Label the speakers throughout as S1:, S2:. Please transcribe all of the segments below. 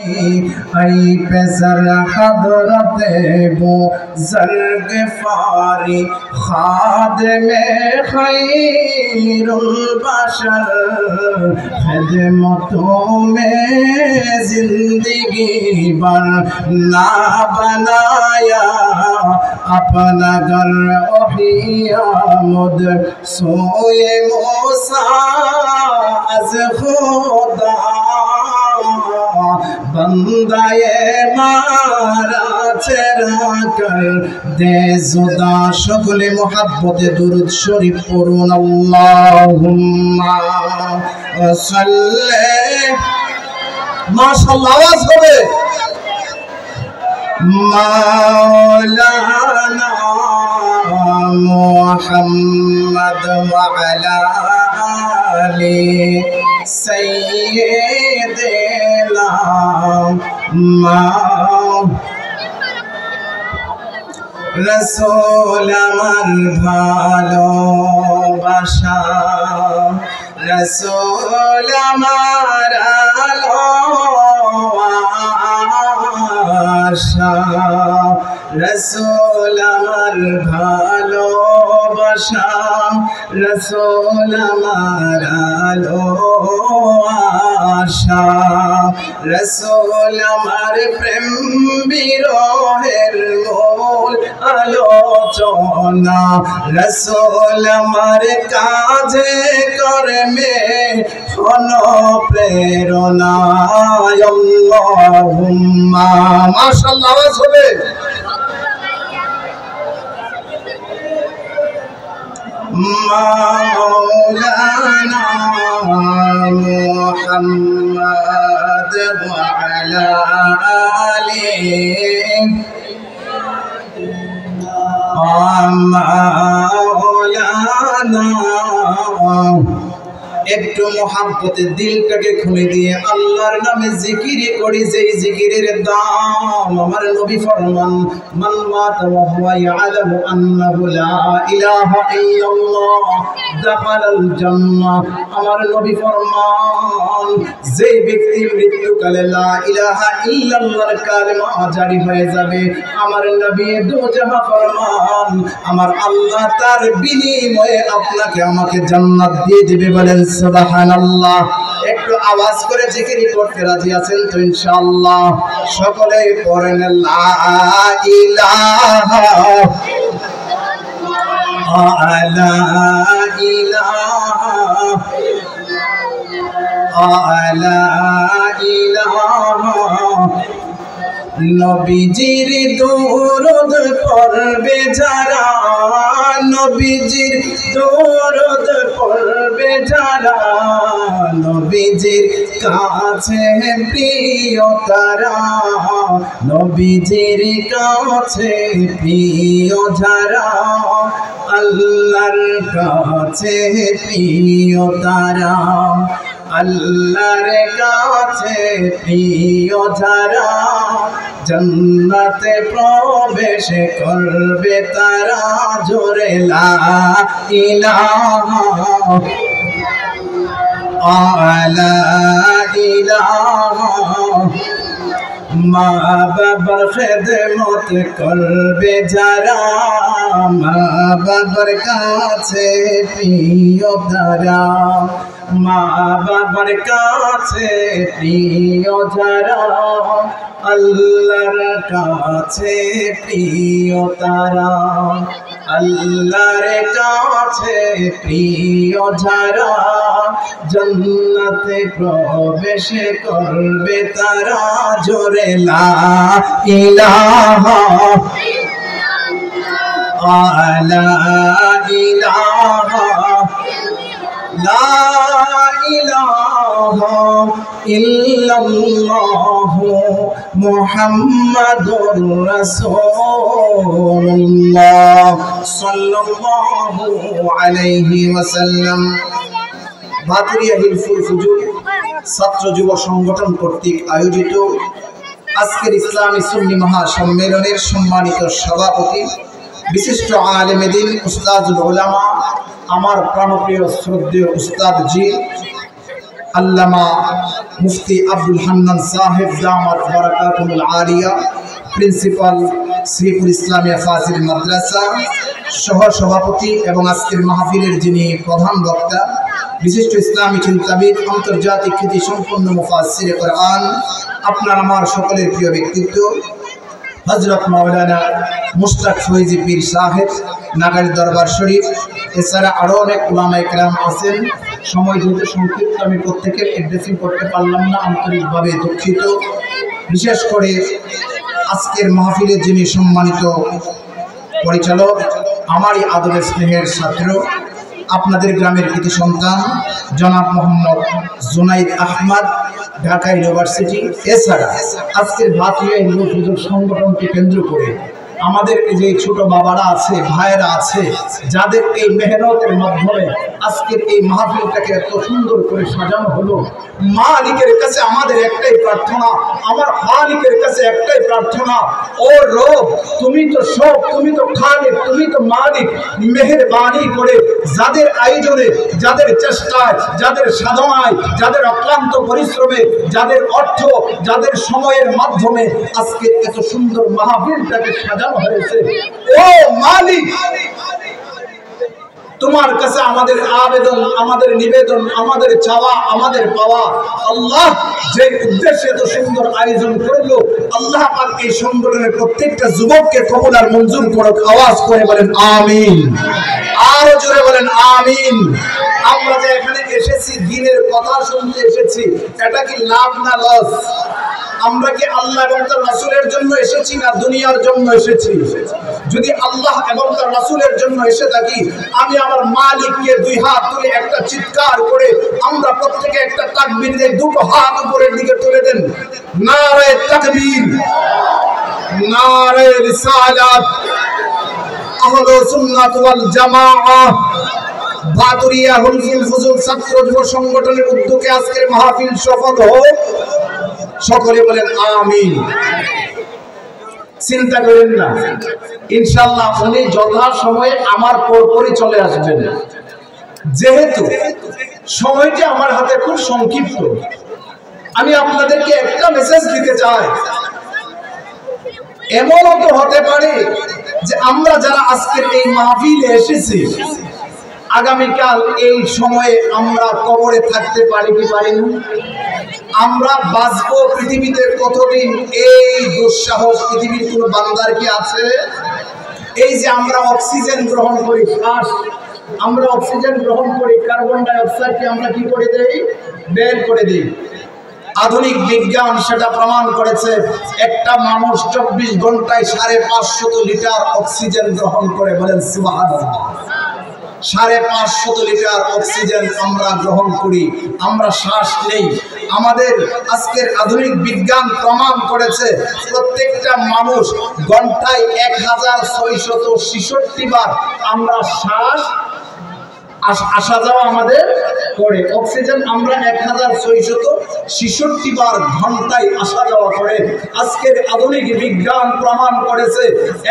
S1: आई पे सरहद बो जर्ग फारी खादमे खैरुल बशर खिदमतों में जिंदगी भर ना बनाया अपना घर ओहिया मुद सोए मूसा अज खुदा बंदाए मारा चेरा कर दे जुदा शुगले मोहब्बत दुरूद शरीफ पढ़ुन अल्लाहुम्मा सल्ले माशाअल्लाह आवाज হবে मौलाना मुहम्मद व अला आले सय्यदना रसूल আমার ভালোবাসা रसूल আমার ভালোবাসা रसूल আমার ভালোবাসা रसूल আমার ভালোবাসা रसूल আমার প্রেম বিরহের মূল আলোচনা रसूल আমার কাজে কর্মে অনুপ্রেরণা আল্লাহুম্মা মাশাআল্লাহ আওয়াজ হবে मौलाना मुहम्मद व अला आले मौलाना একটু মোহাব্বতে দিলটাকে খুলে দিয়ে আল্লাহর নামে জিকির করি যেই জিকিরের দাম আমার নবী ফরমান মান মাতা ওয়া হুয়া ইয়ালামু আন্নাহু লা ইলাহা ইল্লাল্লাহ দাখালাল জান্নাহ আমার নবী ফরমান যেই ব্যক্তি মৃত্যুকালে লা ইলাহা ইল্লাল্লাহর কালেমা জারি হয়ে যাবে আমার নবী দোজাহা ফরমান আমার আল্লাহ তার বিনিময়ে আপনাকে আমাকে জান্নাত দিয়ে দিবে বলেন সুবহানাল্লাহ একটু আওয়াজ করে জিকির করতে রাজি আছেন তো ইনশাআল্লাহ সকলে পড়েন লা ইলাহা লা ইলাহা লা ইলাহা নবীজির দরুদ পড়বে যারা নবীজির দরুদ পড়বে যারা নবীজির কাছে প্রিয় তারা নবীজির কাছে প্রিয় যারা আল্লাহর কাছে প্রিয় তারা আল্লাহর কাছে প্রিয় যারা জান্নাতে প্রবেশ করবে তারা জোরে লা ইলাহা লা ইলাহা মা বাবার খেদমত করবে যারা মা বাবার কাছে প্রিয় যারা মা বাবার কাছে প্রিয় যারা আল্লাহর কাছে প্রিয় তারা আল্লাহর কাছে প্রিয় যারা জান্নাতে প্রবেশ করবে তারা জোরে লা ইলাহা লা ইলাহা লা ইলাহা ইল্লাল্লাহ মুহাম্মাদুর রাসূলুল্লাহ সাল্লাল্লাহু আলাইহি ওয়াসাল্লাম ভাতুরিয়া হিলফুল ফুজুর ছাত্র যুব সংগঠন কর্তৃক আয়োজিত আজকের ইসলামী সুন্নি মহাসম্মেলনের সম্মানিত সভাপতি বিশিষ্ট আলেম দ্বীন উস্তাদুল উলামা আমার প্রাণপ্রিয় শ্রদ্ধেয় উস্তাদ জি আল্লামা মুফতি আব্দুল হান্নান সাহেব দামাত বারাকাতুল আলিয়া, প্রিন্সিপাল শ্রীপুর ইসলামিয়া ফাজিল মাদ্রাসা, সহ সভাপতি এবং আজকের মাহফিলের যিনি প্রধান বক্তা, বিশিষ্ট ইসলামী চিন্তাবিদ, আন্তর্জাতিক খ্যাতি সম্পন্ন মুফাসসিরে কোরআন, আপনার আমার সকলের প্রিয় ব্যক্তিত্ব হযরত মাওলানা মুশতাক ফৈজি পীর সাহেব, নাগারী দরবার শরীফ। এছাড়া আরও অনেক উলামায়ে কেরাম আছেন। সময় যেহেতু সংক্ষিপ্ত, আমি প্রত্যেকের অ্যাড্রেসিং করতে পারলাম না, আন্তরিকভাবে দুঃখিত। বিশেষ করে আজকের মাহফিলের যিনি সম্মানিত পরিচালক, আমারই আদরের স্নেহের ছাত্র, আপনাদের গ্রামের কৃতি সন্তান জনাব মোহাম্মদ জুনাইদ আহমদ, ঢাকা ইউনিভার্সিটি। এছাড়া আজকের ভাতিয়া হিন্দু সুযোগ সংগঠনকে কেন্দ্র করে আমাদের যে ছোট বাবারা আছে, ভাইয়েরা আছে, যাদের এই মেহনতের মাধ্যমে আজকের এই মাহফিলটাকে এত সুন্দর করে সাজানো হলো, মালিকের কাছে আমাদের একটাই প্রার্থনা, আমার খালিকের কাছে একটাই প্রার্থনা, ও রব তুমি তো সব, তুমি তো খালিক, তুমি তো মালিক, মেহেরবানি করে যাদের আয়োজনে, যাদের চেষ্টায়, যাদের সাধনায়, যাদের অক্লান্ত পরিশ্রমে, যাদের অর্থ, যাদের সময়ের মাধ্যমে আজকে এত সুন্দর মাহফিলটাকে সাজানো হয়েছে, ও মালিক তোমার কাছে আমাদের আবেদন, আমাদের নিবেদন, আমাদের চাওয়া, আমাদের পাওয়া, আল্লাহ যে উদ্দেশ্যে এত সুন্দর আয়োজন করলো, আল্লাহ পাক এই সংগঠনের প্রত্যেকটা যুবককে কবুল আর মঞ্জুর করুক। আওয়াজ করে বলেন আমিন, আরো জোরে বলেন আমিন। আমরা যে এখানে এসেছি দ্বীনের কথা শুনতে এসেছি, এটা কি লাভ না লস? আমরা কি আল্লাহ এবং তার রাসূলের জন্য এসেছি না দুনিয়ার জন্য এসেছি? যদি আল্লাহ এবং তার রাসূলের জন্য এসে থাকি, আমি আমার মালিককে দুই হাত তুলে একটা চিৎকার করে আমরা প্রত্যেকে একটা তাকবীর দিয়ে দুটো হাত উপরের দিকে তুলে দেন। নারে তাকবীর, নারে রিসালাত, আহলে সুন্নাত ওয়াল জামাআহ ভাদুরিয়া হুলফুল ফুজুল ছাত্র যুব সংগঠনের উদ্যোগে আজকের মাহফিল সফল হোক। সকলে বলেন আমিন। চিন্তা করেন না, ইনশাআল্লাহ উনি যথা সময়ে আমার পরপরই চলে আসবেন। যেহেতু সময়টি আমার হাতে খুব সংক্ষিপ্ত, আমি আপনাদেরকে একটা মেসেজ দিতে চাই। এমনও তো হতে পারে যে আমরা যারা আজকের এই মাহফিলে এসেছি, আগামীকাল এই সময়ে আমরা কবরে থাকতে পারি কি পারি না? আমরা বাঁচবো পৃথিবীতে কতদিন, এই দুঃসাহস পৃথিবীর কোন বান্দার কি আছে? এই যে আমরা অক্সিজেন গ্রহণ করি, শ্বাস, আমরা অক্সিজেন গ্রহণ করি, কার্বন ডাই অক্সাইডকে আমরা কি করে দেই? বের করে দিই। আধুনিক বিজ্ঞান সেটা প্রমাণ করেছে, একটা মানুষ 24 ঘন্টায় 550 লিটার অক্সিজেন গ্রহণ করে। বলেন সুবহানাল্লাহ। 550 লিটার অক্সিজেন আমরা গ্রহণ করি, আমরা শ্বাস নেই। আমাদের আজকের আধুনিক বিজ্ঞান প্রমাণ করেছে প্রত্যেকটা মানুষ ঘন্টায় 1666 বার আমরা শ্বাস আসা যাওয়া আমাদের করে। অক্সিজেন আমরা 1666 বার ঘন্টায় আসা যাওয়া করে। আজকের আধুনিক বিজ্ঞান প্রমাণ করেছে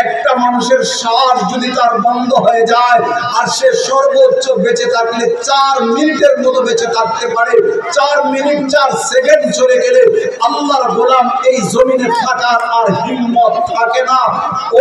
S1: একটা মানুষের শ্বাস যদি তার বন্ধ হয়ে যায় আর সে সর্বোচ্চ বেঁচে থাকলে 4 মিনিটের মতো বেঁচে থাকতে পারে। 4 মিনিট 4 সেকেন্ড চলে গেলে আল্লাহর গোলাম এই জমিনে থাকার আর হিম্মত থাকে না।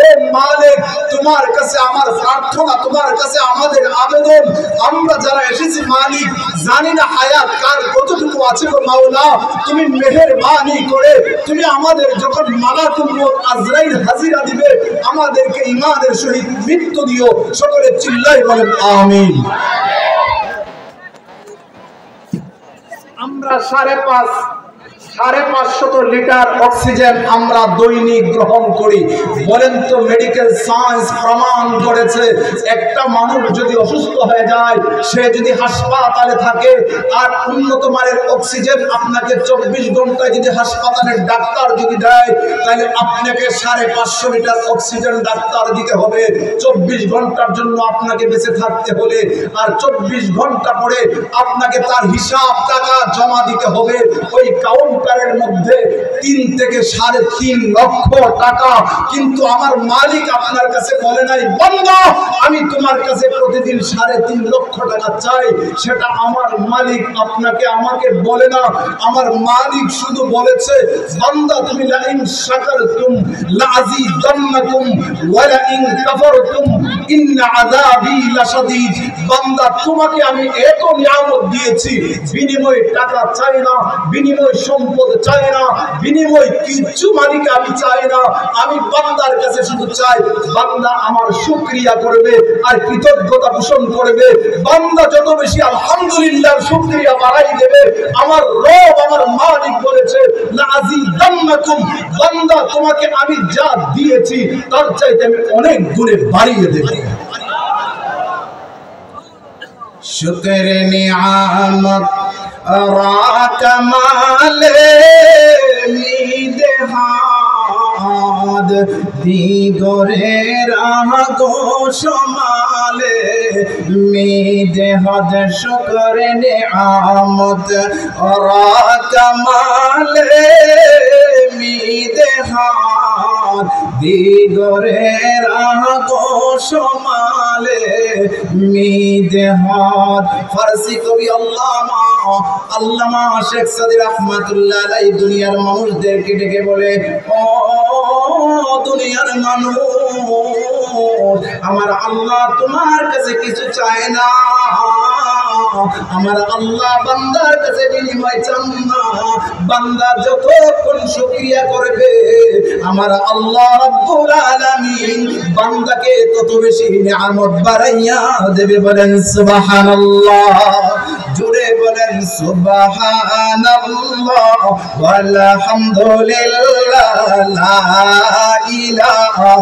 S1: ও মালিক, তোমার কাছে আমার প্রার্থনা, তোমার কাছে আমাদের আবেদন, আমরা যারা এসেছি মালিক, জানি না হায়াত কার কতটুকু আছে গো মাওলা, তুমি মেহেরবানি করে তুমি আমাদের যখন মালাকুল মউত আজরাইল হাজিরা দিবে, আমাদেরকে ঈমানের সহিত মৃত্যু দিও। সকলে চিল্লাই বলেন আমিন। আমরা 550 লিটার অক্সিজেন আমরা দৈনিক গ্রহণ করি। বলেন তো, মেডিকেল সায়েন্স প্রমাণ করেছে একটা মানুষ যদি অসুস্থ হয়ে যায়, সে যদি হাসপাতালে থাকে আর উন্নত মানের অক্সিজেন আপনাকে 24 ঘন্টায় যদি হাসপাতালের ডাক্তার যদি দেয়, তাহলে আপনাকে 550 লিটার অক্সিজেন ডাক্তার দিতে হবে 24 ঘন্টার জন্য আপনাকে বেঁচে থাকতে হলে। আর 24 ঘন্টা পরে আপনাকে তার হিসাব টাকা জমা দিতে হবে। ওই কাউন্টার হেলিকপ্টারের মধ্যে 3 থেকে 3.5 লক্ষ টাকা, কিন্তু আমার মালিক আপনার কাছে বলে নাই বান্দা আমি তোমার কাছে প্রতিদিন 3.5 লক্ষ টাকা চাই। সেটা আমার মালিক আপনাকে আমাকে বলে না, আমার মালিক শুধু বলেছে বান্দা তুমি লাইন শাকারতুম লাযীদান্নাকুম ওয়া লাইন কাফারতুম ইন্না আযাবি লাশাদীদ। বান্দা তোমাকে আমি এত নিয়ামত দিয়েছি, বিনিময় টাকা চাই না, বিনিময় সম্পদ চাই না, বিনিময় কিছু মালিক আমি চাই না। আমি বান্দার কাছে শুধু চাই বান্দা আমার শুকরিয়া করবে আর কৃতজ্ঞতা পোষণ করবে। বান্দা যত বেশি আলহামদুলিল্লাহ শুকরিয়া বাড়াই দেবে, আমার রব আমার মালিক বলেছে লাযীদান্নাকুম, বান্দা তোমাকে আমি যা দিয়েছি তার চাইতে আমি অনেক গুণে বাড়িয়ে দেব। শুকর নিয়ামত রাকামালে মিদহাদ দিগরের আগো সমালে মিদহাদ শুকর নিয়ামত রাকামালে মিদহাদ দিগরের আগো সমালে মিদহাদ। ফারসি কবি আল্লামা শেখ সাদী রাহমাতুল্লাহ আলাইহি দুনিয়ার মানুষদেরকে ডেকে বলে, ও দুনিয়ার মানুষ, আমার আল্লাহ তোমার কাছে কিছু চায় না, আমার আল্লাহ বান্দার কাছে বিনিময় চান না। বান্দা যতক্ষণ শুকরিয়া করবে আমার আল্লাহ রাব্বুল আলামিন বান্দাকে তত বেশি নিয়ামত বাড়াইয়া দেবে। বলেন সুবহানাল্লাহ, জুড়ে বলেন সুবহানাল্লাহ ওয়ালহামদুলিল্লাহ লা ইলাহা,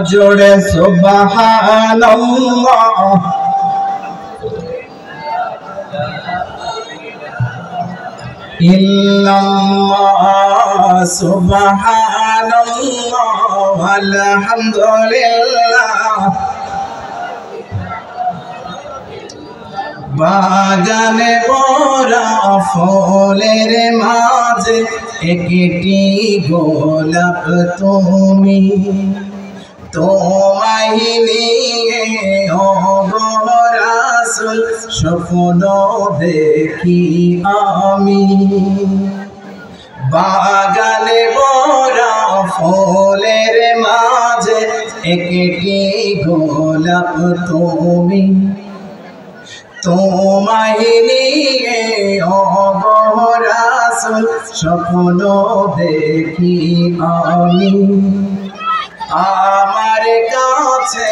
S1: জোরে সুবহানাল্লাহ ইল্লাল্লাহ, সুবহানাল্লাহ আলহামদুলিল্লাহ। বাগানে ভরা ফুলের মাঝে একটি গোলাপ তুমি, তোমায় নিয়ে ও গো রাসূল স্বপ্ন দেখি আমি। বাগানে ভরা ফুলের মাঝে একটি গোলাপ তুমি, তোমায় নিয়ে ও গো রাসূল স্বপ্ন দেখি আমি। আমার কাছে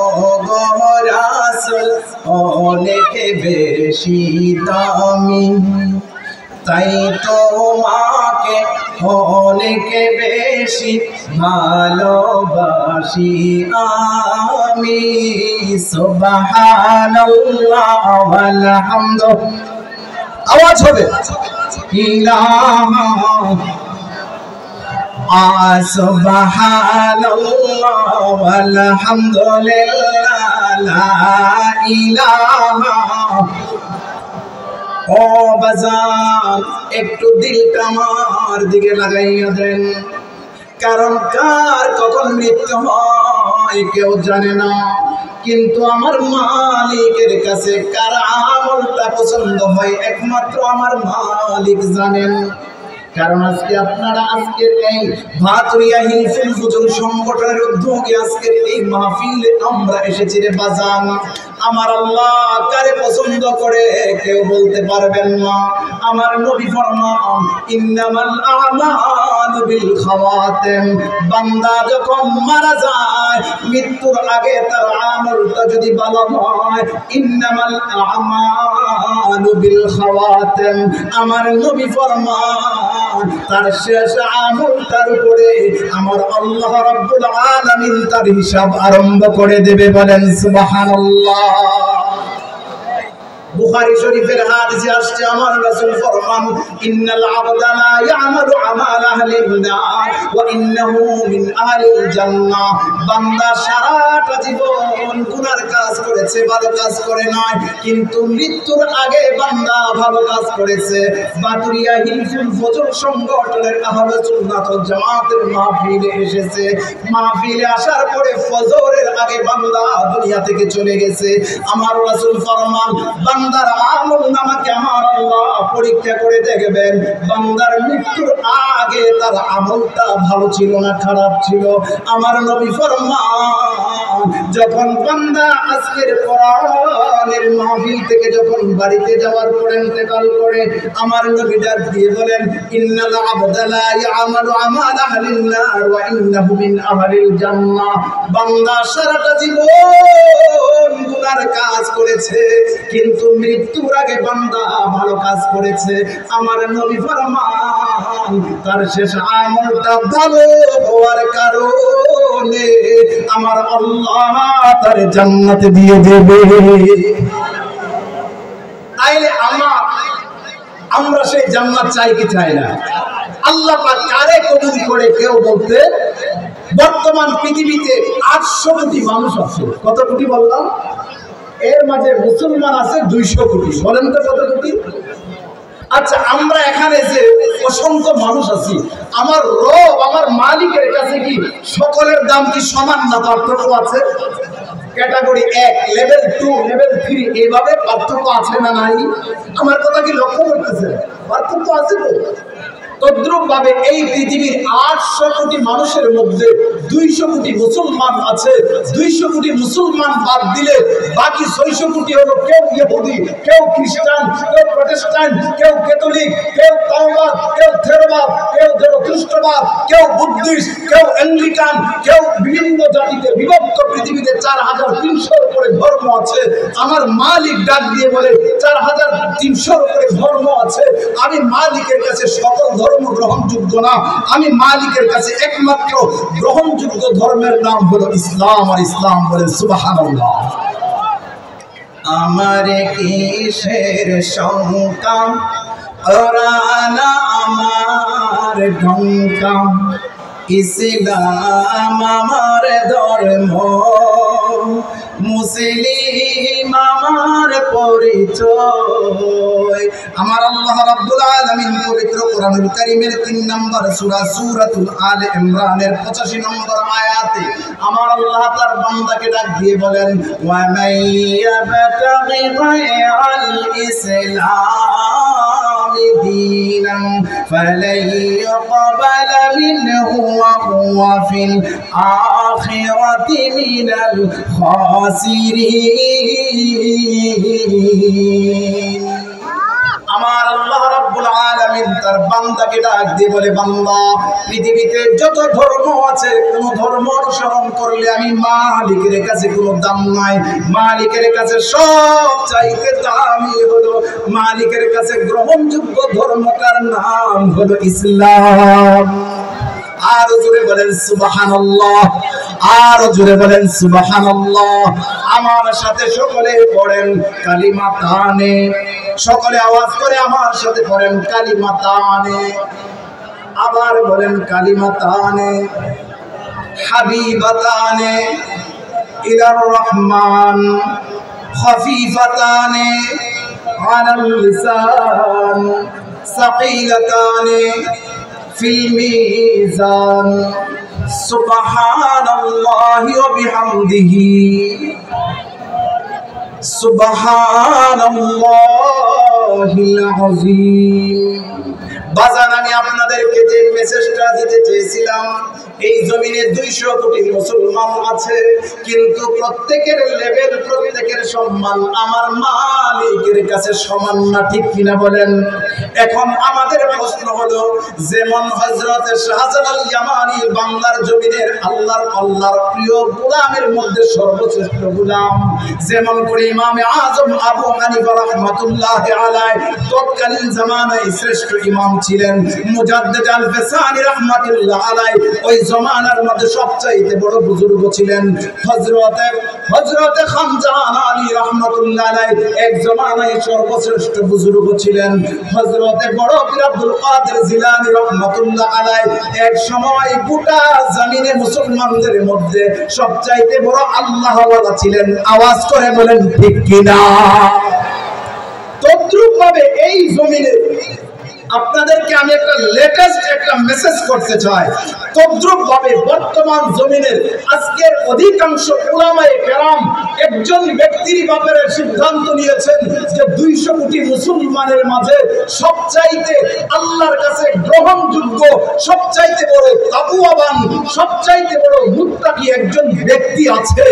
S1: ও গো রাসূল অনেক বেশি দামি, তাই তোমাকে অনেক বেশি ভালোবাসি আমি। সুবহানাল্লাহ ওয়ালহামদুলিল্লাহ, আওয়াজ হবে ইলাহা, সুবহানাল্লাহ ওয়ালহামদুলিল্লাহ লা ইলাহা। ও বাজার একটু দিলটা আমার দিকে লাগাইয়া দেন, কারণ কার কখন মৃত্যু হয় কেউ জানে না, কিন্তু আমার মালিকের কাছে কার আমলটা পছন্দ হয় একমাত্র আমার মালিক জানেন। কারণ আজকে আপনারা আজকের এই ভাতুরিয়া হিলফুল ফুজুল সংগঠনের উদ্যোগে আজকের এই মাহফিলে আমরা এসেছি রে বাজান। আমার আল্লাহ কারে পছন্দ করে কেউ বলতে পারবেন না। আমার নবী ফরমান ইন্নামাল আমালু বিল খাওয়াতিম, বান্দা যখন মারা যায় মৃত্যুর আগে তার আমলটা যদি ভালো হয়, ইন্নামাল আমালু বিল খাওয়াতিম, আমার নবী ফরমান তার শেষ আমলটার উপরে আমার আল্লাহ রাব্বুল আলামিন তার হিসাব আরম্ভ করে দেবে। বলেন সুবহানাল্লাহ। বুখারী শরীফের হাদিসে আসছে আমার রাসূল ফরমান ইন্নাল আবদা লা ইয়ামালু আমাল আহলিন নার ওয়া ইন্নাহু মিন আহলিল জান্নাহ। বান্দা সারাটা জীবন গুনার কাজ করেছে, ভালো কাজ করে নাই, কিন্তু মৃত্যুর আগে বান্দা ভালো কাজ করেছে। বাতুরিয়া হিলফুল ফজর সংগঠনের আহলে সুন্নাত ওয়াল জামাতের মাহফিলে এসেছে, মাহফিলে আসার পরে ফজরের আগে বান্দা দুনিয়া থেকে চলে গেছে। আমার রাসূল ফরমান বান্দার আমলনামাকে আমার আল্লাহ পরীক্ষা করে দেখবেন বান্দার মৃত্যুর আগে তার আমলটা ভালো ছিল না খারাপ ছিল। আমার নবী ফরমান যখন বান্দা আজকের কোরআনের মাহফিল থেকে যখন বাড়িতে যাওয়ার পরে ইন্তেকাল করে, আমার নবী ডাক দিয়ে বলেন ইন্নাল আবদা লা ইয়ামালু আমাল আহলিন নার ওয়া ইন্নাহু মিন আহলিল জান্নাহ। বান্দা সারাটা জীবন গুনার কাজ করেছে, কিন্তু মৃত্যুর আগে বান্দা ভালো কাজ করেছে। আমার নবী ফরমান তার শেষ আমলটা ভালো হওয়ার কারণে আমার আল্লাহ তার জান্নাতে দিয়ে দেবে। তাইলে আমরা সেই জান্নাত চাই কি চাই না? আল্লাহ পাক কারে কবুল করে কেউ বলতে, বর্তমান পৃথিবীতে 800 কোটি মানুষ আছে। কত কোটি বললাম? এর মাঝে মুসলমান আছে 200 কোটি। বলেন তো কত কোটি? আচ্ছা, আমরা এখানে যে অসংখ্য মানুষ আছি, আমার রব আমার মালিকের কাছে কি সকলের দাম কি সমান না পার্থক্য আছে? ক্যাটাগরি 1, লেভেল 2, লেভেল 3 এইভাবে পার্থক্য আছে না নাই? আমার কথা কি লক্ষ্য করতেছে? পার্থক্য আছে তো। তদ্রুপ ভাবে এই পৃথিবীর 800 কোটি মানুষের মধ্যে 200 কোটি মুসলমান আছে। 200 কোটি মুসলমান বাদ দিলে বাকি 600 কোটি হলো কেউ ইহুদি, কেউ খ্রিস্টান, কেউ প্রটেস্ট্যান্ট, কেউ ক্যাথলিক, কেউ তাওবাদ, কেউ থেরবাদ, কেউ জরথুস্ট্রবাদ, কেউ বুদ্ধিস্ট, কেউ অ্যাংলিকান, কেউ বিভিন্ন জাতিতে বিভক্ত পৃথিবীতে 4300 উপরে ধর্ম আছে। আমার মালিক ডাক দিয়ে বলে 4300 উপরে ধর্ম আছে। আমি মালিকের কাছে সকল ধর্ম গ্রহণযোগ্য না, আমি মালিকের কাছে একমাত্র গ্রহণযোগ্য ধর্মের নাম হলো ইসলাম। আর ইসলাম বলে সুবহানাল্লাহ। আমার কিসের শঙ্কা ওরানা আমার ঢঙ্কা, ইসলাম আমার ধর্ম, মুসলিম আমার পরিচয়। আমার আল্লাহ রাব্বুল আলামিন পবিত্র কোরআনুল কারীমের 3 নম্বর সূরা সূরাতুল আলে ইমরানের 85 নম্বর আয়াতে আমার আল্লাহ তার বান্দাকে ডাক দিয়ে বলেন ওয়া মাইয়াবতাগি গায়রাল ইসলাম দীনান ফালাই ইউকবালা মিনহু ওয়া হুয়া ফিল আখিরাতি মিনাল খাসিরিন। আমার আল্লাহ রাব্বুল আলামিন তার বান্দাকে ডাক দিয়ে বলে বান্দা পৃথিবীতে যত ধর্ম আছে কোন ধর্ম অনুসরণ করলে আমি মালিকের কাছে কোনো দাম নাই। মালিকের কাছে সব চাইতে দামি হলো, মালিকের কাছে গ্রহণযোগ্য ধর্মটার নাম হলো ইসলাম। আর জোরে বলেন সুবহানাল্লাহ, আর জোরে বলেন সুবহানাল্লাহ। আমার সাথে সকলে পড়েন কালিমাতানে, সকলে আওয়াজ করে আমার সাথে পড়েন কালিমাতানে। আবার বলেন কালিমাতানে হাবিবাতানে ইলার রহমান খফিফাতানে আলাল লিসান সাকিলাতানে ফিল মিজান সুবহানাল্লাহি ওয়া বিহামদিহি সুবহানাল্লাহিল আযীম। বাজান আমি আপনাদেরকে যে মেসেজটা দিতে চেয়েছিলাম, এই জমিনে 200 কোটি মুসলমান আছে, কিন্তু প্রত্যেকের লেভেল প্রত্যেকের সম্মান আমার মালিকের কাছে সমান না, ঠিক কিনা বলেন? এখন আমাদের প্রশ্ন হলো যেমন হযরত শাহজালাল ইয়ামানি বাংলার জমিনের আল্লাহর প্রিয় গোলামের মধ্যে সর্বশ্রেষ্ঠ গোলাম, যেমন করে ইমামে আজম আবু হানিফা রাহমাতুল্লাহি আলাইহি তৎকালীন জামানায় শ্রেষ্ঠ ইমাম ছিলেন, মুজাদ্দিদ আল-ফিসানি রাহমাতুল্লাহি আলাইহি ওই জমানার মধ্যে সবচাইতে বড় বুজুর্গ ছিলেন হযরতে খানজাহান আলী রাহমাতুল্লাহ আলাইহি। এক জমানায় সর্বশ্রেষ্ঠ বুজুর্গ ছিলেন হযরতে বড় পীর আব্দুল কাদের জিলানী রাহমাতুল্লাহ আলাইহি। এক সময় গোটা জমিনে মুসলমানদের মধ্যে সবচাইতে বড় আল্লাহ ওয়ালা ছিলেন। আওয়াজ করে বলেন ঠিক কিনা? তদ্রুপ ভাবে এই জমিনে আপনাদেরকে আমি একটা লেটেস্ট একটা মেসেজ করতে চাই। তদ্রুপ ভাবে বর্তমান জমিনের আজকের অধিকাংশ উলামায়ে কেরাম একজন ব্যক্তির ব্যাপারে সিদ্ধান্ত নিয়েছেন যে 200 কোটি মুসলমানের মাঝে সবচাইতে আল্লাহর কাছে গ্রহণযোগ্য, সবচাইতে বড় তাকওয়াবান, সবচাইতে বড় মুত্তাকি একজন ব্যক্তি আছে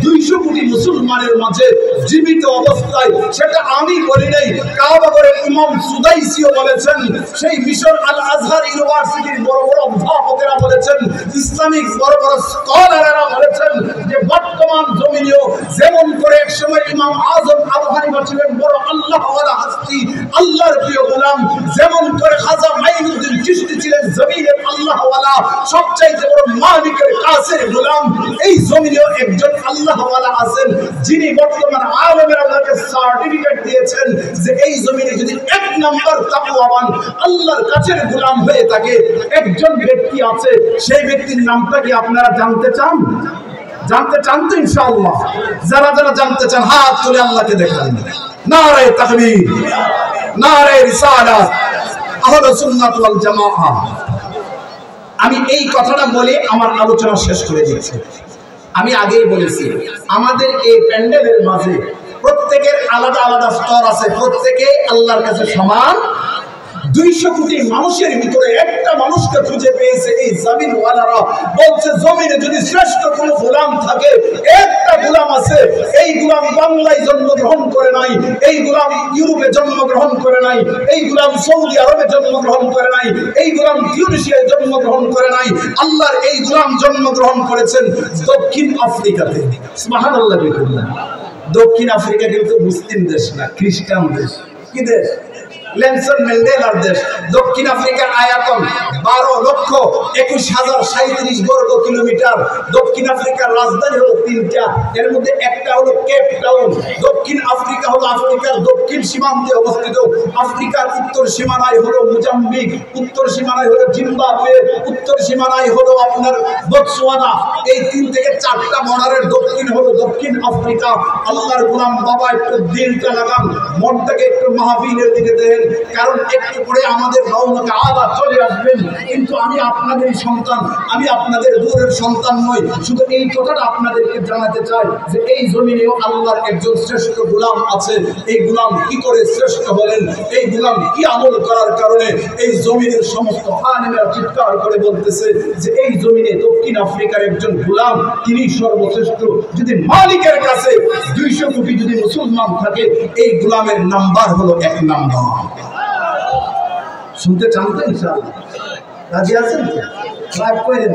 S1: 200 কোটি মুসলমানের মাঝে জীবিত অবস্থায়। সেটা আমি বলি নাই, কাবাগরের ইমাম সুদাইসিও বলেছেন, সেই মিশর আল আজহার ইউনিভার্সিটির বড় বড় অধ্যাপকেরা বলেছেন, ইসলামিক বড় বড় স্কলাররা বলেছেন যে বর্তমান জমিনেও যেমন করে এক সময় ইমাম আজম আবু হানিফা ছিলেন বড় আল্লাহ ওয়ালা হস্তি, আল্লাহর প্রিয় গোলাম, যেমন করে খাজা মাইনুদ্দিন চিশতি ছিলেন জমিনের আল্লাহ ওয়ালা, সবচাইতে বড় মালিকের কাছের গোলাম, এই জমিনেও একজন আল্লাহ ওয়ালা আছেন যিনি বর্তমান আলেমেরা ওনাকে সার্টিফিকেট দিয়েছেন যে এই জমিনে যদি এক নাম্বার তাকওয়াবান আল্লাহর কাছের গোলাম হয়ে থাকে একজন ব্যক্তি আছে। সেই ব্যক্তির নামটা কি আপনারা জানতে চান? জানতে চান তো ইনশাআল্লাহ? যারা যারা জানতে চান হাত তুলে আল্লাহকে দেখান। নারে তাকবীর, নারে রিসালাত, আহলে সুন্নাত ওয়াল জামাআহ। আমি এই কথাটা বলে আমার আলোচনা শেষ করে দিচ্ছি। আমি আগেই বলেছি আমাদের এই প্যান্ডেলের মাঝে প্রত্যেকের আলাদা আলাদা স্তর আছে, প্রত্যেকে আল্লাহর কাছে সমান। 200 কোটি মানুষের ভিতরে একটা মানুষকে খুঁজে পেয়েছে এই জমিন ওয়ালারা, বলছে জমিনে যদি শ্রেষ্ঠ কোনো গোলাম থাকে, একটা গোলাম আছে, এই গোলাম বাংলায় জন্মগ্রহণ করে নাই, এই গোলাম ইউরোপে জন্মগ্রহণ করে নাই, এই গোলাম সৌদি আরবে জন্মগ্রহণ করে নাই, এই গোলাম টিউনিসিয়ায় জন্মগ্রহণ করে নাই, আল্লাহর এই গোলাম জন্মগ্রহণ করেছেন দক্ষিণ আফ্রিকাতে। সুবহানাল্লাহ। দক্ষিণ আফ্রিকা কিন্তু মুসলিম দেশ না, খ্রিস্টান দেশ। কি দেশ? নেলসন ম্যান্ডেলার দেশ। দক্ষিণ আফ্রিকার আয়তন 12,21,037 বর্গ কিলোমিটার। দক্ষিণ আফ্রিকার রাজধানী হলো 3টা, এর মধ্যে একটা হলো কেপ টাউন। দক্ষিণ আফ্রিকা হলো আফ্রিকার দক্ষিণ সীমান্তে অবস্থিত। আফ্রিকার উত্তর সীমানায় হলো মোজাম্বিক, উত্তর সীমানায় হলো জিম্বাবুয়ে, উত্তর সীমানায় হলো আপনার বতসোয়ানা। এই 3 থেকে 4টা বর্ডারের দক্ষিণ হলো দক্ষিণ আফ্রিকা। আল্লাহর গোলাম বাবা একটু দিলটা লাগান, মনটাকে একটু মাহফিলের দিকে দেন, কারণ একটু পরে আমাদের রওনাকে আবার চলে আসবেন। কিন্তু আমি আপনাদের সন্তান, আমি আপনাদের দূরের সন্তান নই। শুধু এই কথাটা আপনাদেরকে জানাতে চাই যে এই জমিনেও আল্লাহর একজন শ্রেষ্ঠ গোলাম আছে। এই গোলাম কি করে শ্রেষ্ঠ হলেন, এই গোলাম কি আমল করার কারণে এই জমিনের সমস্ত আলেমেরা চিৎকার করে বলতেছে যে এই জমিনে দক্ষিণ আফ্রিকার একজন গোলাম, তিনি সর্বশ্রেষ্ঠ। যদি মালিকের কাছে 200 কোটি যদি মুসলমান থাকে, এই গোলামের নাম্বার হলো 1 নাম্বার। শুনতে চান তো ইনশাআল্লাহ? রাজি আছেন? লাইক করে দেন,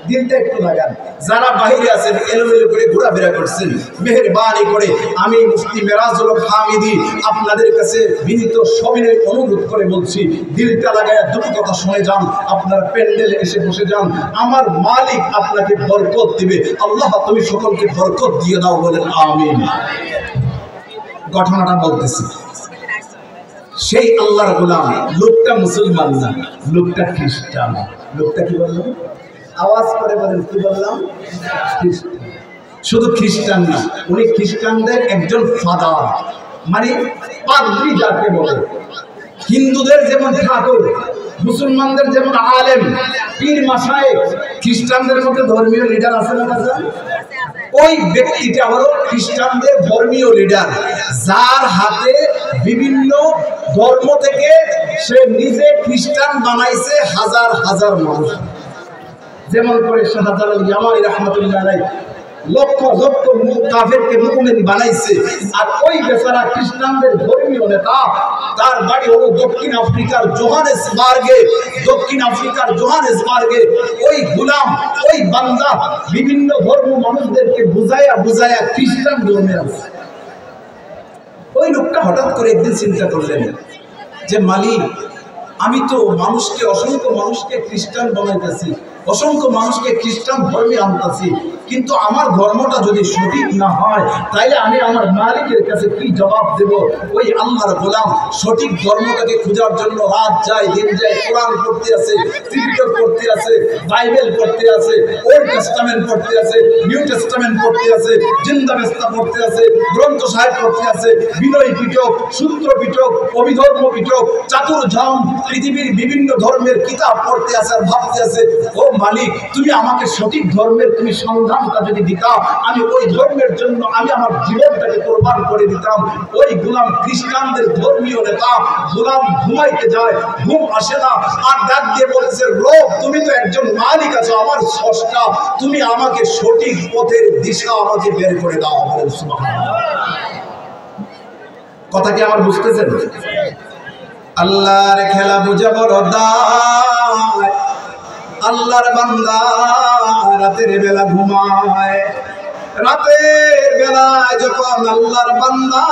S1: দিলটা একটু লাগান। যারা বাইরে আছেন এলোমেলো করে ঘোরাফেরা করছেন, মেহেরবানি করে আমি মুফতি মেরাজুল হক হামিদি আপনাদের কাছে বিনীত সবিনয় অনুরোধ করে বলছি, দিলটা লাগায় দুটো কথা শুনে যান, আপনার প্যান্ডেলে এসে বসে যান। আমার মালিক আপনাকে বরকত দিবে। আল্লাহ তুমি সকলকে বরকত দিয়ে দাও, বলেন আমিন। ঘটনাটা বলতেছি, সেই আল্লাহর গোলাম লোকটা মুসলমান না, লোকটা খ্রিস্টান। লোকটা কি বললাম? আওয়াজ করে বলেন, কি বললাম? খ্রিস্টান। শুধু খ্রিস্টান না, উনি খ্রিস্টানদের একজন ফাদার, মানে পাদ্রী যাকে বলে। হিন্দুদের যেমন ঠাকুর, মুসলমানদের যেমন আলেম, পীর মাশায়েখ, খ্রিস্টানদের মধ্যে ধর্মীয় লিডার আছে না? ওই ব্যক্তিটা হলো খ্রিস্টানদের ধর্মীয় লিডার, যার হাতে বিভিন্ন ধর্ম থেকে সে নিজে খ্রিস্টান বানাইছে হাজার হাজার মানুষ। যেমন করে শাহজালাল ইয়ামানি রাহমাতুল্লাহ আলাইহি লক্ষ লক্ষ কাফেরকে মুমিন বানাইছে। আর ওই বেচারা খ্রিস্টানদের ধর্মীয় নেতা, তার বাড়ি হলো দক্ষিণ আফ্রিকার জোহানেসবার্গে। দক্ষিণ আফ্রিকার জোহানেসবার্গে ওই গোলাম, ওই বান্দা বিভিন্ন ধর্ম মানুষদেরকে বুঝায়া বুঝায়া খ্রিস্টান ধর্মে আছে। ওই লোকটা হঠাৎ করে একদিন চিন্তা করলেন যে মালিক, আমি তো মানুষকে, অসংখ্য মানুষকে খ্রিস্টান বানাইতেছি, অসংখ্য মানুষকে খ্রিস্টান ধর্মে আনতেছি, কিন্তু আমার ধর্মটা যদি সঠিক না হয় তাইলে আমি আমার মালিকের কাছে কি জবাব দেব? ওই আল্লাহর গোলাম সঠিক ধর্মটাকে খোঁজার জন্য রাত যায় দিন যায়, কোরআন পড়তে আছে, ত্রিপিটক পড়তে আছে, বাইবেল পড়তে আছে, ওল্ড টেস্টামেন্ট পড়তে আছে, নিউ টেস্টামেন্ট পড়তে আছে, জিন্দাবেস্তা পড়তে আছে, গ্রন্থ সাহেব পড়তে আছে, বিনয় পিটক, সূত্র পিটক, অভিধর্ম পিটক, চাতুর্ধাম, পৃথিবীর বিভিন্ন ধর্মের কিতাব পড়তে আছে আর ভাবতে আছে, ও মালিক তুমি আমাকে সঠিক ধর্মের তুমি সন্ধানটা যদি দিতা, আমি ওই ধর্মের জন্য আমি আমার জীবনটাকে কোরবান করে দিতাম। ওই গোলাম খ্রিস্টানদের ধর্মীয় নেতা গোলাম ঘুমাইতে যায়, ঘুম আসে না, আর ডাক দিয়ে বলেছে, রব তুমি তো একজন মালিক আছো, আমার স্রষ্টা, তুমি আমাকে সঠিক পথের দিশা আমাকে বের করে দাও। বলেন সুবহানাল্লাহ। কথা কি আমার বুঝতেছেন? আল্লাহর খেলা বুঝা বড় দায়। আল্লাহর বান্দা রাতের বেলা ঘুমায়, রাতের বেলায় যখন আল্লাহর বান্দা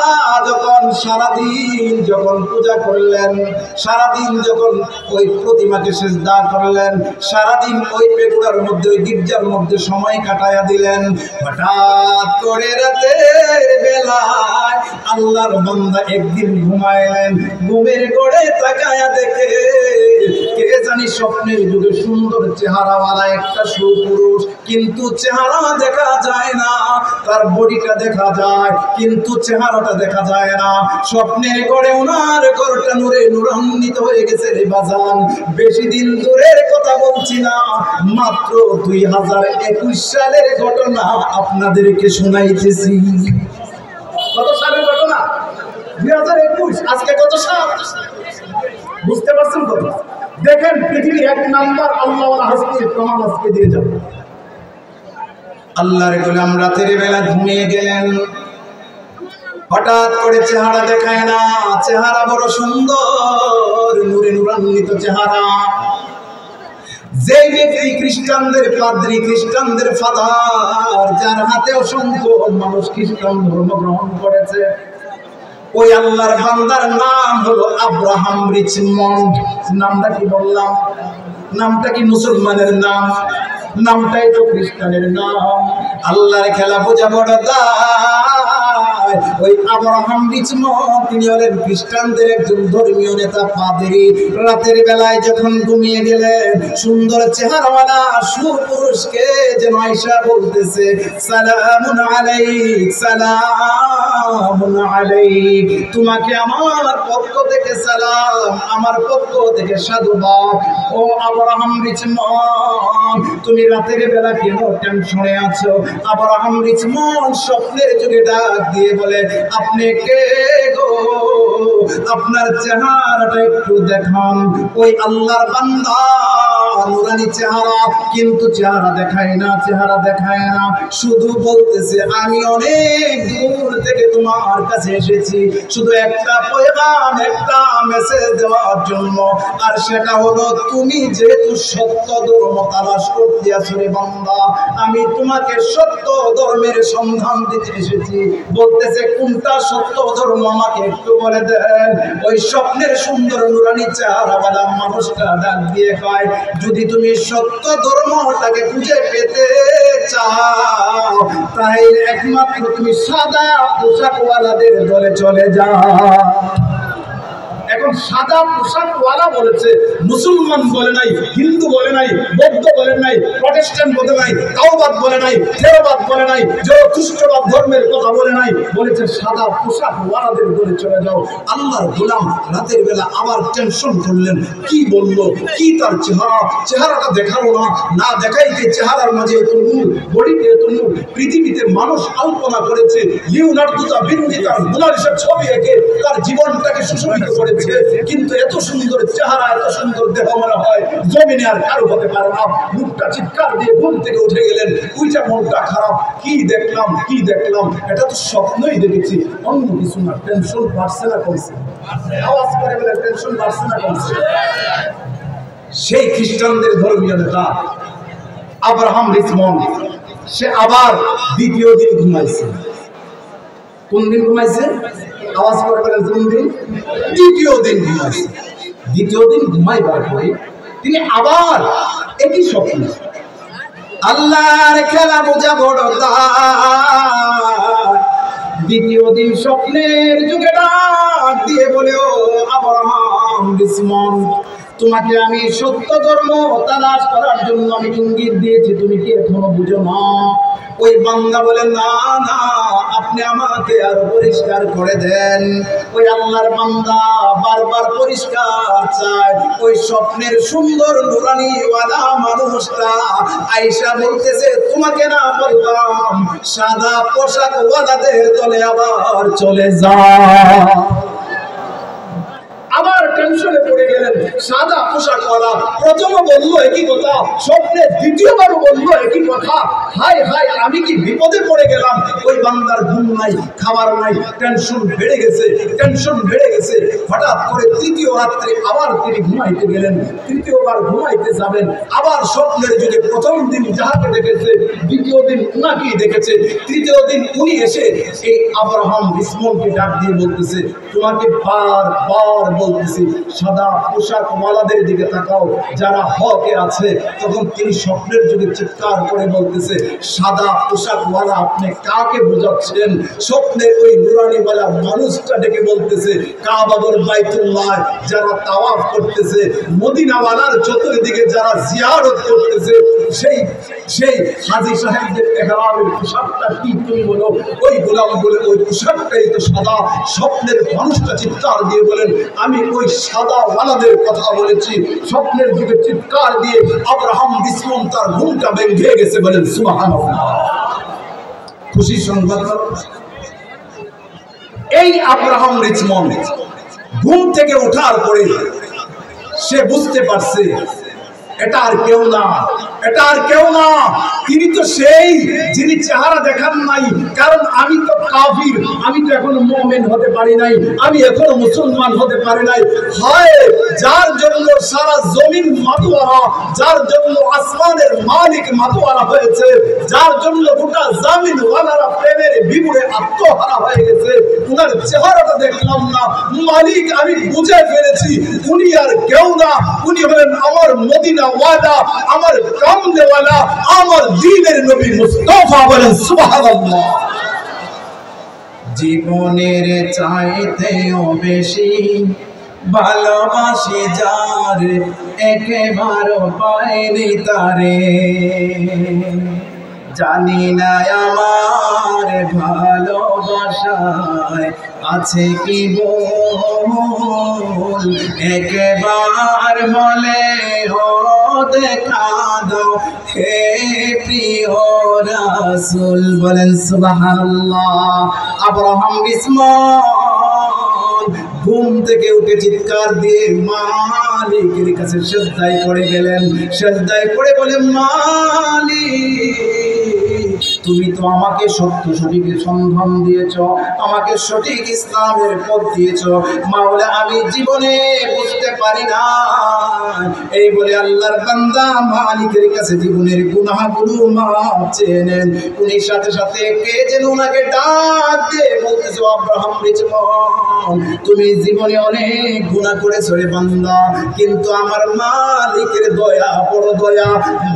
S1: যখন সারাদিন যখন পূজা করলেন, সারাদিন যখন ওই প্রতিমাকে সিজদা করলেন, সারাদিন ওই পেগুড়ার মধ্যে ওই গির্জার মধ্যে সময় কাটায়া দিলেন, হঠাৎ করে রাতের বেলায় আল্লাহর বান্দা একদিন ঘুমাইলেন, ঘুমের ঘরে তাকায়া দেখে কে জানি স্বপ্নের যুগে সুন্দর চেহারাওয়ালা একটা সুপুরুষ, কিন্তু চেহারা দেখা যায় না, তার বডিটা দেখা যায় কিন্তু চেহারাটা দেখা যায় না। স্বপ্নের ঘরে ওনার ঘরটা নূরে নূরান্বিত হয়ে গেছে রে বাজান। বেশি দিন দূরের কথা বলছি না, মাত্র 2021 সালের ঘটনা আপনাদেরকে শোনাইতেছি। কত সালের ঘটনা? 2021। আজকে কত সাল? বুঝতে পারছেন তো? দেখেন পৃথিবীর এক নাম্বার আল্লাহওয়ালা হাসির প্রমাণ আজকে দিয়ে যাবো। আল্লাহর গোলাম রাতের বেলা ঘুমিয়ে গেলেন, হঠাৎ করে চেহারা দেখায় না, চেহারা বড় সুন্দর, নূরে নূরান্বিত চেহারা। যে ব্যক্তি খ্রিস্টানদের পাদ্রী, খ্রিস্টানদের ফাদার, যার হাতে অসংখ্য মানুষ খ্রিস্টান ধর্ম গ্রহণ করেছে, ওই আল্লাহর বান্দার নাম হলো আব্রাহাম রিচমন্ড। নামটা কি বললাম? নামটা কি মুসলমানের নাম? নামটাই তো খ্রিস্টানের নাম। আল্লাহর খেলা বোঝা বড় দায়। ওই আব্রাহাম রিচমন্ড তিনি হলেন খ্রিস্টানদের একজন ধর্মীয় নেতা, পাদ্রী। রাতের বেলায় যখন ঘুমিয়ে গেলেন, সুন্দর চেহারাওয়ালা সুপুরুষকে যেন আয়েশা বলতেছে, সালামুন আলাইক, সালামুন আলাইক, তোমাকে আমার পক্ষ থেকে সালাম, আমার পক্ষ থেকে সাধুবাদ। ও আব্রাহাম রিচমন্ড, তুমি রাতের বেলা কেন টেনশনে আছো? আব্রাহাম রিচমন্ড স্বপ্নের যুগে ডাক দিয়ে বলে, আপনি কে গো? আপনার চেহারাটা একটু দেখান। ওই আল্লাহর বান্দা নুরানি চেহারা, কিন্তু চেহারা দেখায় না, চেহারা দেখায় না, শুধু বলতেছে, আমি অনেক দূর থেকে তোমার কাছে এসেছি শুধু একটা পয়গাম, একটা মেসেজ দেওয়ার জন্য, আর সেটা হলো তুমি যেহেতু সত্য ধর্ম তালাশ করতে আছো রে বান্দা, আমি তোমাকে সত্য ধর্মের সন্ধান দিতে এসেছি। বলতেছে, কোনটা সত্য ধর্ম আমাকে একটু বলে দেন। ওই স্বপ্নের সুন্দর নুরানি চেহারাওয়ালা মানুষটা ডাক দিয়ে কয়, যদি তুমি সত্য ধর্মটাকে খুঁজে পেতে চাও, তাহলে একমাত্র তুমি সাদা পোশাকওয়ালাদের দলে চলে যাও। এখন সাদা পোশাকওয়ালা বলেছে, মুসলমান বলে নাই, হিন্দু বলে নাই, বৌদ্ধ বলে নাই, প্রটেস্ট্যান্ট বলে নাই, তাওবাদ বলে নাই, থেরবাদ বলে নাই, জরথুস্ট্রবাদ ধর্মের কথা বলে নাই, বলেছে সাদা পোশাকওয়ালাদের দলে চলে যাও। আল্লাহর গোলাম রাতের বেলা আবার টেনশন করলেন, কি বললো, কি তার চেহারাটা দেখালো না, না দেখাইতে চেহারার মাঝে এত নূর, বডিতে এত নূর। পৃথিবীতে মানুষ কল্পনা করেছে লিওনার্দো দা ভিঞ্চি তার মোনালিসার ছবি এঁকে তার জীবনটাকে সুশোভিত করেছে, কিন্তু এত সুন্দর চেহারা, এত সুন্দর দেহ মনে হয় জমিনে আর কারো হতে পারে না। মুখটা চিৎকার দিয়ে ঘুম থেকে উঠে গেলেন, উইটা মনটা খারাপ, কি দেখলাম, কি দেখলাম, এটা তো স্বপ্নই দেখেছি, অন্য কিছু না। টেনশন বাড়ছে না কমছে? আওয়াজ করে বলে টেনশন বাড়ছে না কমছে? সেই খ্রিস্টানদের ধর্মীয় নেতা আব্রাহাম রিচমন্ড, সে আবার দ্বিতীয় দিন ঘুমাইছে। কোন দিন ঘুমাইছে? আওয়াজ করে বলে কোন দিন? দ্বিতীয় দিন ঘুমাইছে। দ্বিতীয় দিন ঘুমাইবার পরে তিনি আবার একই স্বপ্ন। আল্লাহর খেলা বোঝা বড় দায়। দ্বিতীয় দিন স্বপ্নের যুগে ডাক দিয়ে বলে, ও আব্রাহাম বিস্মন, তোমাকে আমি সত্য ধর্ম তালাশ করার জন্য আমি ইঙ্গিত দিয়েছি, তুমি কি এখনো বুঝো না? ওই বান্দা বলে, না না, আপনি আমাকে আরো পরিষ্কার করে দেন। ওই আল্লাহর বান্দা বারবার পরিষ্কার চায়। ওই স্বপ্নের সুন্দর নুরানি ওয়ালা মানুষটা আয়েশা বলতেছে, তোমাকে না বললাম সাদা পোশাক ওয়ালাদের দলে আবার চলে যাও। আবার টেনশনে পড়ে গেলেন। সাদা পোশাকওয়ালা প্রথমে বললো একই কথা, স্বপ্নে দ্বিতীয়বারও বললো একই কথা। হায় হায়, আমি কি বিপদে পড়ে গেলাম। ওই বান্দার ঘুম নাই, খাবার নাই, টেনশন বেড়ে গেছে, টেনশন বেড়ে গেছে। হঠাৎ করে তৃতীয় রাত্রে আবার তিনি ঘুমাইতে গেলেন। তৃতীয়বার ঘুমাইতে যাবেন, আবার স্বপ্নের যুগে প্রথম দিন যাহাকে দেখেছে, দ্বিতীয় দিন উনাকেই দেখেছে, তৃতীয় দিন উনি এসে এই আব্রাহাম বিস্মনকে ডাক দিয়ে বলতেছে, তোমাকে বারবার বলতেছি সাদা পোশাক ওয়ালাদের দিকে তাকাও, যারা হকে আছে। তখন তিনি স্বপ্নের যুগে চিৎকার করে বলতেছে, সাদা পোশাক ওয়ালা আপনি কাকে বোঝাচ্ছেন? স্বপ্নের ওই নুরানিওয়ালা মানুষটা ডেকে বলতেছে, কাবাগর বাইতুল্লাহ যারা তাওয়াফ করতেছে, মদিনাওয়ালার চতুর্দিকে যারা জিয়ারত করতেছে, সেই হাজী সাহেবদের ইহরামের পোশাকটা কি তুমি বলো? ওই গোলাম বলে, ওই পোশাকটাই তো সাদা। স্বপ্নের মানুষটা চিৎকার দিয়ে বলেন, আমি ওই সাদা ওয়ালাদের কথা বলেছি। স্বপ্নের যুগে চিৎকার দিয়ে আব্রাহাম বিস্মন তার ঘুমটা ভেঙে গেছে, বলেন সুবহানাল্লাহ। খুশি সংবাদ। এই আব্রাহাম রিচমন ঘুম থেকে ওঠার পরে সে বুঝতে পারছে এটা আর কেউ না, এটা আর কেউ না, তিনি তো সেই যিনি চেহারা দেখান নাই। কারণ আমি তো কাফির, আমি তো এখনো মুমিন হতে পারি নাই, আমি এখনো মুসলমান হতে পারি নাই। হয় যার জন্য সারা জমিন মাতোয়ারা, যার জন্য আসমানের মালিক মাতোয়ারা হয়েছে, যার জন্য গোটা জমিন ওয়ালারা প্রেমের বিমুড়ে আত্মহারা হয়ে গেছে, উনার চেহারাটা দেখলাম না, মালিক আমি বুঝে ফেলেছি উনি আর কেউ না, উনি হলেন আমার মদিনা ওয়ালা, আমার কামনে ওয়ালা, আমার দ্বীনের নবী মুস্তাফা, বলেন সুবহানাল্লাহ। জীবনের চাইতেও বেশি ভালোবাসি যার, একেবারও পাইনি তারে। জানি না আমার ভালোবাসায় আছে কি বল, একবার বলে ও দেখা দাও হে প্রিয় রাসূল, বলেন সুবহানাল্লাহ। আব্রাহাম বিস্মন ঘুম থেকে উঠে চিৎকার দিয়ে মালিকের কাছে সিজদায় পড়ে গেলেন। সিজদায় পড়ে বলে, মালিক তুমি তো আমাকে সত্য সঠিকের সন্ধান দিয়েছ, আমাকে সঠিক ইসলামের পথ দিয়েছ, মাওলা আমি জীবনে বুঝতে পারি না। এই বলে আল্লাহর বান্দা মালিকের কাছে জীবনের গুনাহগুলো মাফ চেয়ে নেন। উনি সাথে সাথে কে যেন ওনাকে ডাক দিয়ে বলতেছে, আব্রাহাম রিচমন তুমি জীবনে অনেক গুনাহ করেছো রে বান্দা, কিন্তু আমার মালিকের দয়া বড় দয়া।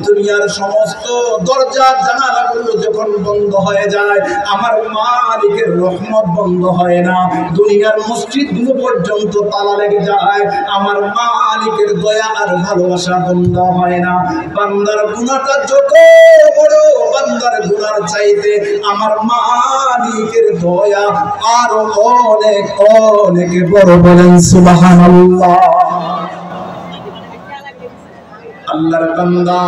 S1: দুনিয়ার সমস্ত দরজা জানালাগুলো যখন বন্ধ হয়ে যায়, আমার মালিকের রহমত বন্ধ হয় না। দুনিয়ার মসজিদগুলো পর্যন্ত তালা লেগে যায়, আমার মালিকের দয়া আর ভালোবাসা বন্ধ হয় না। বান্দার গুনাহটা যত বড়, বান্দার গুনার চাইতে আমার মালিকের দয়া আরো অনেক অনেক বড়, বলেন সুবহানাল্লাহ। আল্লাহর বান্দা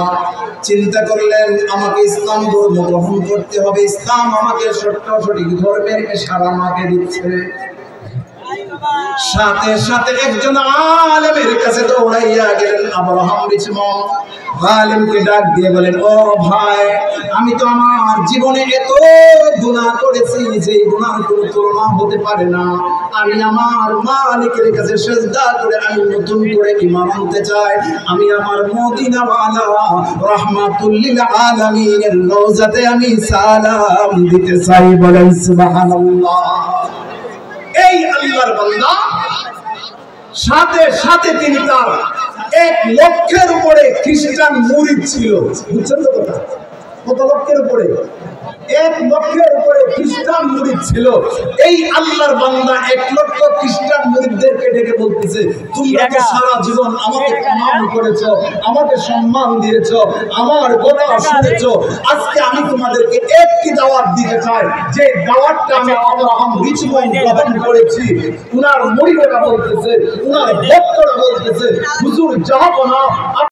S1: চিন্তা করলেন, আমাকে ইসলাম ধর্ম গ্রহণ করতে হবে, ইসলাম আমাকে সঠিক ধর্মের ইশারা আমাকে দিচ্ছে। সাথে সাথে একজন আলেমের কাছে দৌড়াইয়া গেলেন আব্রাহাম রিচমন। আলেমকে ডাক দিয়ে বলেন, ও ভাই, আমি তো আমার জীবনে এত গুনাহ করেছি যে গুনাহর কোনো তুলনা হতে পারে না। আমি আমার মালিকের কাছে সিজদা করে আমি নতুন করে ঈমান আনতে চাই। আমি আমার মদিনাওয়ালা রাহমাতুল লিল আলামিনের রওজাতে আমি সালাম দিতে চাই, বলেন সুবহানাল্লাহ। এই আল্লাহর বান্দা সাথে সাথে তিনি তার 1 লক্ষের উপরে খ্রিস্টান মুরিদ ছিল। বুঝছেন তো কথা? কত লক্ষের উপরে? 1 লক্ষের উপরে খ্রিস্টান মুরিদ ছিল। এই আল্লাহর বান্দা 1 লক্ষ খ্রিস্টান মুরিদদেরকে ডেকে বলতেছে, তোমরা তো সারা জীবন আমাকে প্রণাম করেছো, আমাকে সম্মান দিয়েছো, আমার কথা শুনেছো, আজকে আমি তোমাদেরকে একটি দাওয়াত দিতে চাই, যে দাওয়াতটা আমি আব্রাহাম রিচমন্ড গ্রহণ করেছি। উনার মুরিদেরা বলতেছে, উনার ভক্তরা বলতেছে, হুজুর যাবো না।